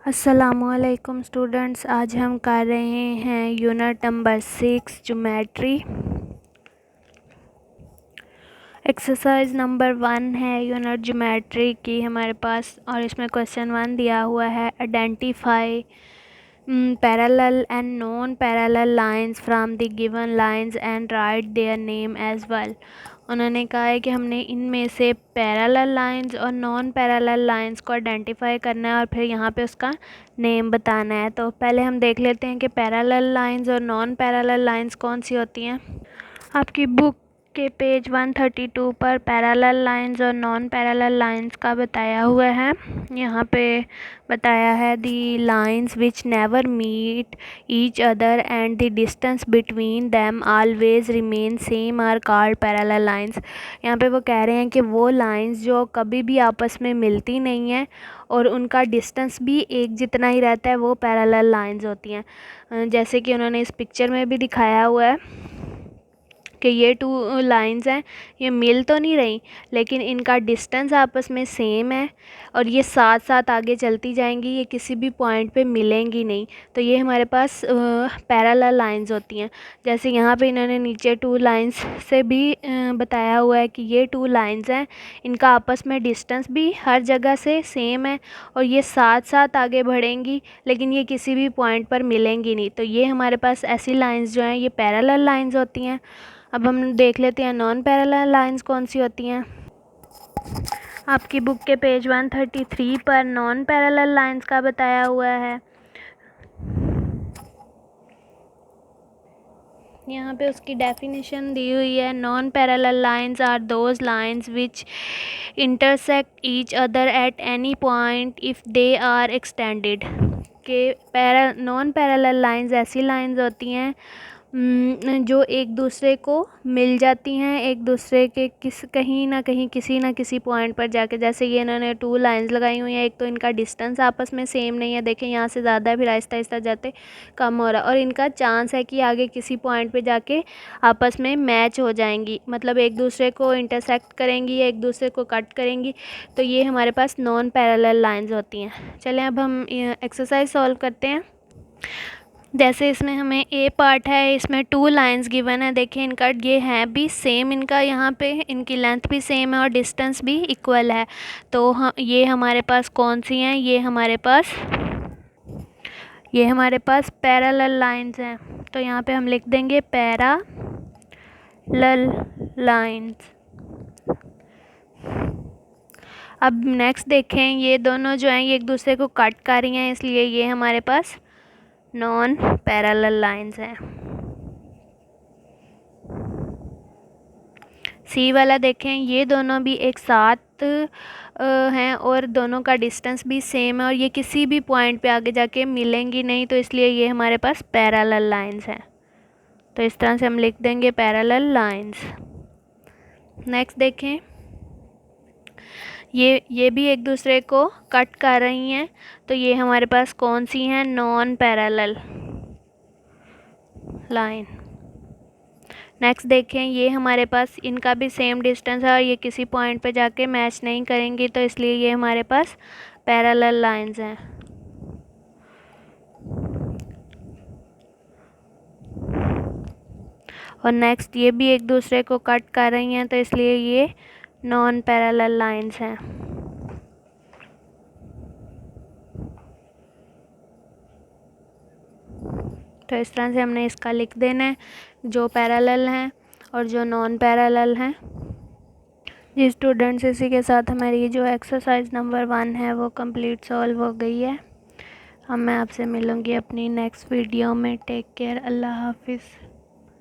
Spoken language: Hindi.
अस्सलामुअलैकुम स्टूडेंट्स, आज हम कर रहे हैं unit number 6 geometry. Exercise number 1 है यूनिट ज्योमेट्री की हमारे पास, और इसमें क्वेश्चन 1 दिया हुआ है। Identify parallel and non parallel lines from the given lines and write their name as well. उन्होंने कहा है कि हमने इनमें से पैरेलल लाइंस और नॉन पैरेलल लाइंस को आइडेंटिफाई करना है और फिर यहाँ पे उसका नेम बताना है। तो पहले हम देख लेते हैं कि पैरेलल लाइंस और नॉन पैरेलल लाइंस कौन सी होती हैं। आपकी बुक के पेज 132 पर पैरेलल लाइंस और नॉन पैरेलल लाइंस का बताया हुआ है। यहाँ पे बताया है the lines which never meet each other and the distance between them always remain same are called parallel lines. यहाँ पे वो कह रहे हैं कि वो लाइंस जो कभी भी आपस में मिलती नहीं हैं और उनका डिस्टेंस भी एक जितना ही रहता है, वो पैरेलल लाइंस होती हैं। जैसे कि उन्होंने इस पिक्चर में भी दिखाया हुआ है कि ये 2 लाइंस हैं, ये मिल तो नहीं रही लेकिन इनका डिस्टेंस आपस में सेम है और ये साथ साथ आगे चलती जाएंगी, ये किसी भी पॉइंट पे मिलेंगी नहीं। तो ये हमारे पास पैरेलल लाइंस होती हैं। जैसे यहाँ पे इन्होंने नीचे 2 लाइंस से भी बताया हुआ है कि ये 2 लाइंस हैं, इनका आपस में डिस्टेंस भी हर जगह से सेम है और ये साथ साथ आगे बढ़ेंगी लेकिन ये किसी भी पॉइंट पर मिलेंगी नहीं। तो ये हमारे पास ऐसी लाइंस जो हैं ये पैरेलल लाइंस होती हैं। अब हम देख लेते हैं नॉन पैरेलल लाइंस कौन सी होती हैं। आपकी बुक के पेज 133 पर नॉन पैरेलल लाइंस का बताया हुआ है। यहाँ पे उसकी डेफिनेशन दी हुई है। Non parallel lines are those lines which intersect each other at any point if they are extended. के नॉन पैरेलल लाइंस ऐसी लाइंस होती हैं जो एक दूसरे को मिल जाती हैं, एक दूसरे के कहीं ना कहीं किसी ना किसी पॉइंट पर जाके। जैसे ये इन्होंने 2 लाइंस लगाई हुई हैं, एक तो इनका डिस्टेंस आपस में सेम नहीं है, देखें यहाँ से ज़्यादा है फिर आहिस्ता आहिस्ता जाते कम हो रहा है, और इनका चांस है कि आगे किसी पॉइंट पे जाके आपस में मैच हो जाएंगी, मतलब एक दूसरे को इंटरसेक्ट करेंगी या एक दूसरे को कट करेंगी। तो ये हमारे पास नॉन पैरेलल लाइंस होती हैं। चलें अब हम एक्सरसाइज सॉल्व करते हैं। जैसे इसमें हमें ए पार्ट है, इसमें 2 लाइंस गिवन है। देखिए इनका ये है भी सेम, इनका यहाँ पे इनकी लेंथ भी सेम है और डिस्टेंस भी इक्वल है। तो ये हमारे पास कौन सी हैं, ये हमारे पास पैरेलल लाइंस हैं। तो यहाँ पे हम लिख देंगे पैरेलल लाइंस। अब नेक्स्ट देखें, ये दोनों जो हैं ये एक दूसरे को कट कर रही हैं, इसलिए ये हमारे पास नॉन पैरेलल लाइंस हैं। सी वाला देखें, ये दोनों भी एक साथ हैं और दोनों का डिस्टेंस भी सेम है और ये किसी भी पॉइंट पे आगे जाके मिलेंगी नहीं, तो इसलिए ये हमारे पास पैरेलल लाइंस हैं। तो इस तरह से हम लिख देंगे पैरेलल लाइंस। नेक्स्ट देखें, ये भी एक दूसरे को कट कर रही हैं, तो ये हमारे पास कौन सी हैं, नॉन पैरेलल लाइन। नेक्स्ट देखें, ये हमारे पास इनका भी सेम डिस्टेंस है और ये किसी पॉइंट पे जाके मैच नहीं करेंगी, तो इसलिए ये हमारे पास पैरेलल लाइंस हैं। और नेक्स्ट ये भी एक दूसरे को कट कर रही हैं, तो इसलिए ये नॉन पैरेलल लाइंस हैं। तो इस तरह से हमने इसका लिख देना है, जो पैरेलल हैं और जो नॉन पैरेलल हैं। जी स्टूडेंट्स, इसी के साथ हमारी जो एक्सरसाइज नंबर 1 है वो कंप्लीट सॉल्व हो गई है। अब मैं आपसे मिलूँगी अपनी नेक्स्ट वीडियो में। टेक केयर, अल्लाह हाफिज़।